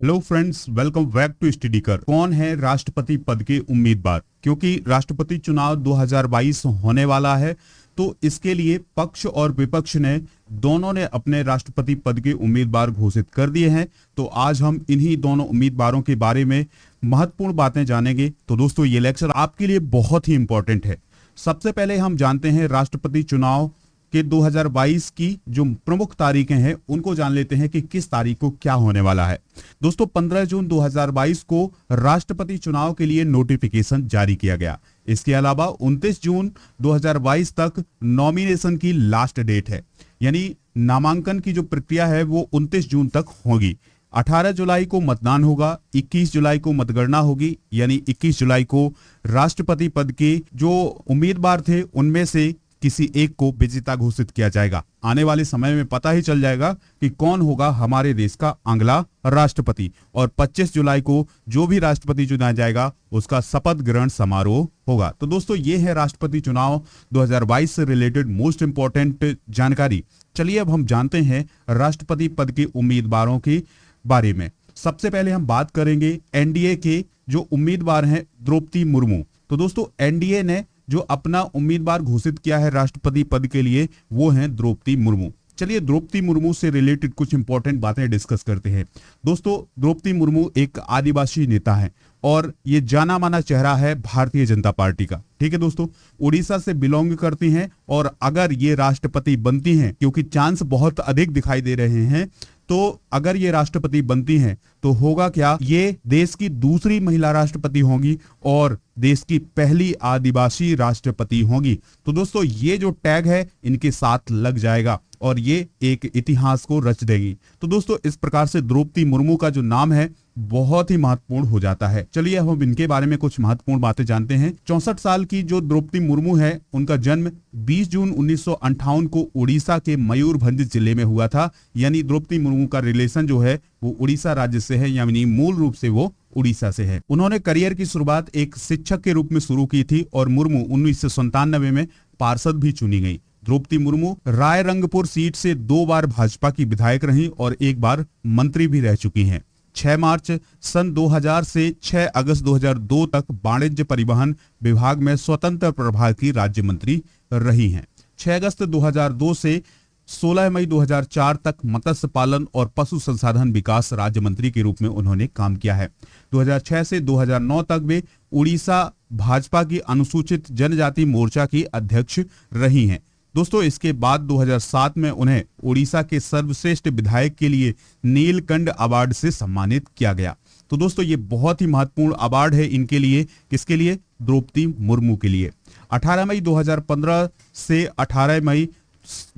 Hello friends, welcome back to study कर। कौन है राष्ट्रपति पद के उम्मीदवार? क्योंकि राष्ट्रपति चुनाव 2022 होने वाला है, तो इसके लिए पक्ष और विपक्ष ने दोनों ने अपने राष्ट्रपति पद के उम्मीदवार घोषित कर दिए हैं। तो आज हम इन्हीं दोनों उम्मीदवारों के बारे में महत्वपूर्ण बातें जानेंगे। तो दोस्तों, ये लेक्चर आपके लिए बहुत ही इंपॉर्टेंट है। सबसे पहले हम जानते हैं राष्ट्रपति चुनाव कि 2022 की जो प्रमुख तारीखें हैं उनको जान लेते हैं कि किस तारीख को क्या होने वाला है। दोस्तों, 15 जून 2022 को राष्ट्रपति चुनाव के लिए नोटिफिकेशन जारी किया गया। इसके अलावा 29 जून 2022 तक नॉमिनेशन की लास्ट डेट है, यानी नामांकन की जो प्रक्रिया है वो 29 जून तक होगी। 18 जुलाई को मतदान होगा, 21 जुलाई को मतगणना होगी, यानी 21 जुलाई को राष्ट्रपति पद के जो उम्मीदवार थे उनमें से किसी एक को विजेता घोषित किया जाएगा। आने वाले समय में पता ही चल जाएगा कि कौन होगा हमारे देश का अगला राष्ट्रपति। और 25 जुलाई को जो भी राष्ट्रपति चुना जाएगा उसका शपथ ग्रहण समारोह होगा। तो दोस्तों, ये है राष्ट्रपति चुनाव 2022 से रिलेटेड मोस्ट इंपॉर्टेंट जानकारी। चलिए अब हम जानते हैं राष्ट्रपति पद के उम्मीदवारों के बारे में। सबसे पहले हम बात करेंगे एनडीए के जो उम्मीदवार हैं, द्रौपदी मुर्मू। तो दोस्तों, एनडीए ने जो अपना उम्मीदवार घोषित किया है राष्ट्रपति पद के लिए वो हैं द्रौपदी मुर्मू। चलिए द्रौपदी मुर्मू से रिलेटेड कुछ इंपॉर्टेंट बातें डिस्कस करते हैं। दोस्तों, द्रौपदी मुर्मू एक आदिवासी नेता है और ये जाना माना चेहरा है भारतीय जनता पार्टी का। ठीक है दोस्तों, उड़ीसा से बिलोंग करती हैं और अगर ये राष्ट्रपति बनती हैं, क्योंकि चांस बहुत अधिक दिखाई दे रहे हैं, तो अगर ये राष्ट्रपति बनती हैं तो होगा क्या, ये देश की दूसरी महिला राष्ट्रपति होंगी और देश की पहली आदिवासी राष्ट्रपति होंगी। तो दोस्तों, ये जो टैग है इनके साथ लग जाएगा और ये एक इतिहास को रच देगी। तो दोस्तों, इस प्रकार से द्रौपदी मुर्मू का जो नाम है बहुत ही महत्वपूर्ण हो जाता है। चलिए हम इनके बारे में कुछ महत्वपूर्ण बातें जानते हैं। 64 साल की जो द्रौपदी मुर्मू है, उनका जन्म 20 जून 1958 को उड़ीसा के मयूरभंज जिले में हुआ था। यानी द्रौपदी मुर्मू का रिलेशन जो है वो उड़ीसा राज्य से है, यानी मूल रूप से वो उड़ीसा से है। उन्होंने करियर की शुरुआत एक शिक्षक के रूप में शुरू की थी और मुर्मू 1997 में पार्षद भी चुनी गई। द्रौपदी मुर्मू रायरंगपुर सीट से 2 बार भाजपा की विधायक रही और 1 बार मंत्री भी रह चुकी हैं। 6 मार्च सन 2000 से 6 अगस्त 2002 तक वाणिज्य परिवहन विभाग में स्वतंत्र प्रभार की राज्य मंत्री रही हैं। 6 अगस्त 2002 से 16 मई 2004 तक मत्स्य पालन और पशु संसाधन विकास राज्य मंत्री के रूप में उन्होंने काम किया है। 2006 से 2009 तक वे उड़ीसा भाजपा की अनुसूचित जनजाति मोर्चा की अध्यक्ष रही हैं। दोस्तों, इसके बाद 2007 में उन्हें उड़ीसा के सर्वश्रेष्ठ विधायक के लिए नीलकंठ अवार्ड से सम्मानित किया गया। तो दोस्तों, ये बहुत ही महत्वपूर्ण अवार्ड है इनके लिए। किसके लिए? द्रौपदी मुर्मू के लिए। 18 मई 2015 से 18 मई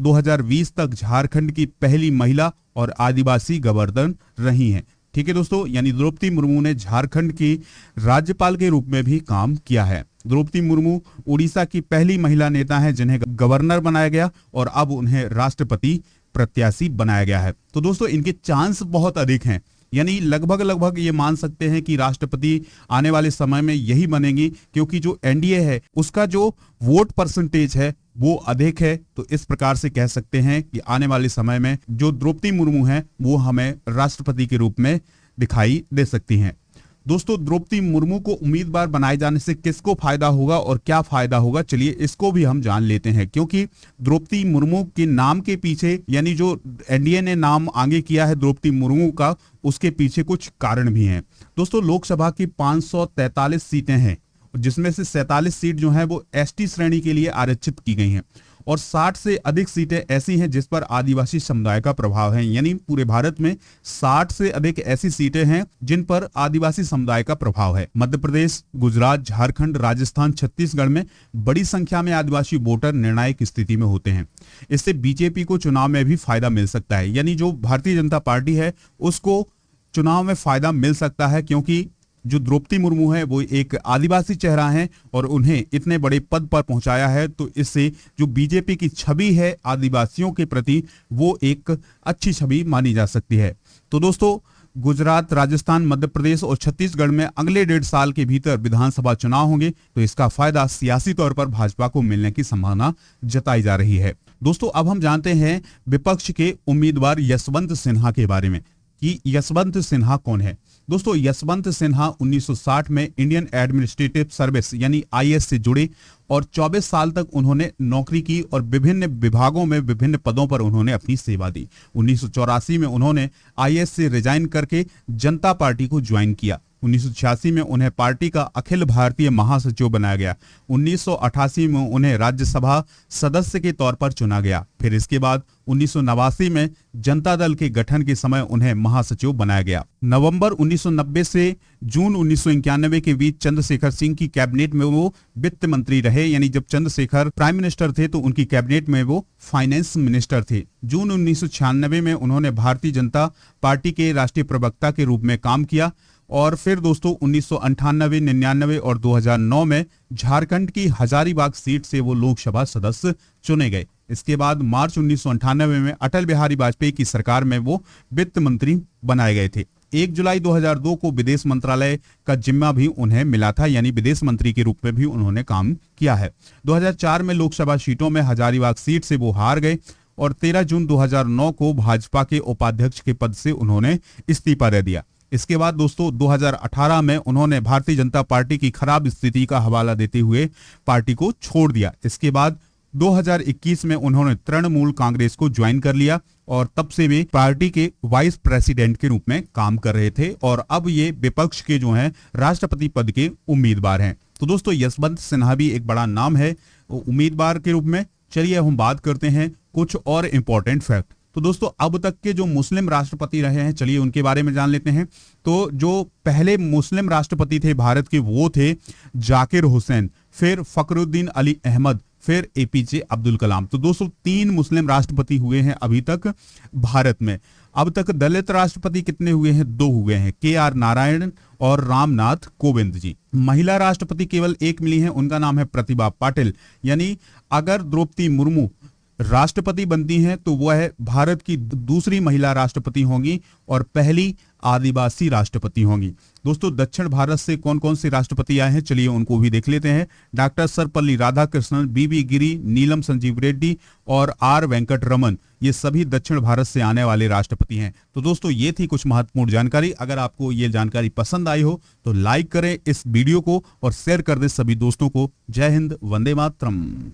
2020 तक झारखंड की पहली महिला और आदिवासी गवर्नर रही हैं। ठीक है दोस्तों, यानी द्रौपदी मुर्मू ने झारखंड की राज्यपाल के रूप में भी काम किया है। द्रौपदी मुर्मू उड़ीसा की पहली महिला नेता हैं जिन्हें गवर्नर बनाया गया और अब उन्हें राष्ट्रपति प्रत्याशी बनाया गया है। तो दोस्तों, इनके चांस बहुत अधिक हैं, यानी लगभग ये मान सकते हैं कि राष्ट्रपति आने वाले समय में यही बनेंगी, क्योंकि जो एनडीए है उसका जो वोट परसेंटेज है वो अधिक है। तो इस प्रकार से कह सकते हैं कि आने वाले समय में जो द्रौपदी मुर्मू हैं वो हमें राष्ट्रपति के रूप में दिखाई दे सकती हैं। दोस्तों, द्रौपदी मुर्मू को उम्मीदवार बनाए जाने से किसको फायदा होगा और क्या फायदा होगा, चलिए इसको भी हम जान लेते हैं। क्योंकि द्रौपदी मुर्मू के नाम के पीछे, यानी जो एनडीए ने नाम आगे किया है द्रौपदी मुर्मू का, उसके पीछे कुछ कारण भी हैं। दोस्तों, लोकसभा की 543 सीटें हैं, जिसमें से 47 सीट जो है वो एसटी श्रेणी के लिए आरक्षित की गई हैं और 60 से अधिक सीटें ऐसी हैं जिस पर आदिवासी समुदाय का प्रभाव है। यानी पूरे भारत में 60 से अधिक ऐसी सीटें हैं जिन पर आदिवासी समुदाय का प्रभाव है। मध्य प्रदेश, गुजरात, झारखंड, राजस्थान, छत्तीसगढ़ में बड़ी संख्या में आदिवासी वोटर निर्णायक स्थिति में होते हैं। इससे बीजेपी को चुनाव में भी फायदा मिल सकता है, यानी जो भारतीय जनता पार्टी है उसको चुनाव में फायदा मिल सकता है, क्योंकि जो द्रौपदी मुर्मू है वो एक आदिवासी चेहरा है और उन्हें इतने बड़े पद पर पहुंचाया है। तो इससे जो बीजेपी की छवि है आदिवासियों के प्रति वो एक अच्छी छवि मानी जा सकती है। तो दोस्तों, गुजरात, राजस्थान, मध्य प्रदेश और छत्तीसगढ़ में अगले 1.5 साल के भीतर विधानसभा चुनाव होंगे, तो इसका फायदा सियासी तौर पर भाजपा को मिलने की संभावना जताई जा रही है। दोस्तों, अब हम जानते हैं विपक्ष के उम्मीदवार यशवंत सिन्हा के बारे में। कि यशवंत सिन्हा कौन है। दोस्तों यशवंत सिन्हा 1960 में इंडियन एडमिनिस्ट्रेटिव सर्विस यानी आईएएस से जुड़े और 24 साल तक उन्होंने नौकरी की और विभिन्न विभागों में विभिन्न पदों पर उन्होंने अपनी सेवा दी। 1984 में उन्होंने आईएएस से रिजाइन करके जनता पार्टी को ज्वाइन किया। 1986 में उन्हें पार्टी का अखिल भारतीय महासचिव बनाया गया। 1988 में उन्हें राज्यसभा सदस्य के तौर पर चुना गया। फिर इसके बाद 1989 में जनता दल के गठन के समय उन्हें महासचिव बनाया गया। नवंबर 1990 से जून 1991 के बीच चंद्रशेखर सिंह की कैबिनेट में वो वित्त मंत्री रहे, यानी जब चंद्रशेखर प्राइम मिनिस्टर थे तो उनकी कैबिनेट में वो फाइनेंस मिनिस्टर थे। जून 1996 में उन्होंने भारतीय जनता पार्टी के राष्ट्रीय प्रवक्ता के रूप में काम किया और फिर दोस्तों 1998, 99 और 2009 में झारखंड की हजारीबाग सीट से वो लोकसभा सदस्य चुने गए। इसके बाद मार्च 1998 में अटल बिहारी वाजपेयी की सरकार में वो वित्त मंत्री बनाए गए थे। 1 जुलाई 2002 को विदेश मंत्रालय का जिम्मा भी उन्हें मिला था, यानी विदेश मंत्री के रूप में भी उन्होंने काम किया है। 2004 में लोकसभा सीटों में हजारीबाग सीट से वो हार गए और 13 जून 2009 को भाजपा के उपाध्यक्ष के पद से उन्होंने इस्तीफा दे दिया। इसके बाद दोस्तों 2018 में उन्होंने भारतीय जनता पार्टी की खराब स्थिति का हवाला देते हुए पार्टी को छोड़ दिया। इसके बाद 2021 में उन्होंने तृणमूल कांग्रेस को ज्वाइन कर लिया और तब से वे पार्टी के वाइस प्रेसिडेंट के रूप में काम कर रहे थे और अब ये विपक्ष के जो हैं राष्ट्रपति पद के उम्मीदवार हैं। तो दोस्तों यशवंत सिन्हा भी एक बड़ा नाम है उम्मीदवार के रूप में। चलिए हम बात करते हैं कुछ और इंपॉर्टेंट फैक्ट। तो दोस्तों अब तक के जो मुस्लिम राष्ट्रपति रहे हैं, चलिए उनके बारे में जान लेते हैं। तो जो पहले मुस्लिम राष्ट्रपति थे भारत के वो थे जाकिर हुसैन, फिर फखरुद्दीन अली अहमद, फिर एपीजे अब्दुल कलाम। तो दोस्तों 3 मुस्लिम राष्ट्रपति हुए हैं अभी तक भारत में। अब तक दलित राष्ट्रपति कितने हुए हैं? 2 हुए हैं, KR नारायण और रामनाथ कोविंद जी। महिला राष्ट्रपति केवल 1 मिली है, उनका नाम है प्रतिभा पाटिल। यानी अगर द्रौपदी मुर्मू राष्ट्रपति बनती हैं तो वह भारत की दूसरी महिला राष्ट्रपति होंगी और पहली आदिवासी राष्ट्रपति होंगी। दोस्तों दक्षिण भारत से कौन कौन से राष्ट्रपति आए हैं, चलिए उनको भी देख लेते हैं। डॉक्टर सर्वपल्ली राधाकृष्णन, BB गिरी, नीलम संजीव रेड्डी और R वेंकट रमन, ये सभी दक्षिण भारत से आने वाले राष्ट्रपति हैं। तो दोस्तों ये थी कुछ महत्वपूर्ण जानकारी। अगर आपको ये जानकारी पसंद आई हो तो लाइक करें इस वीडियो को और शेयर कर दें सभी दोस्तों को। जय हिंद, वंदे मातरम।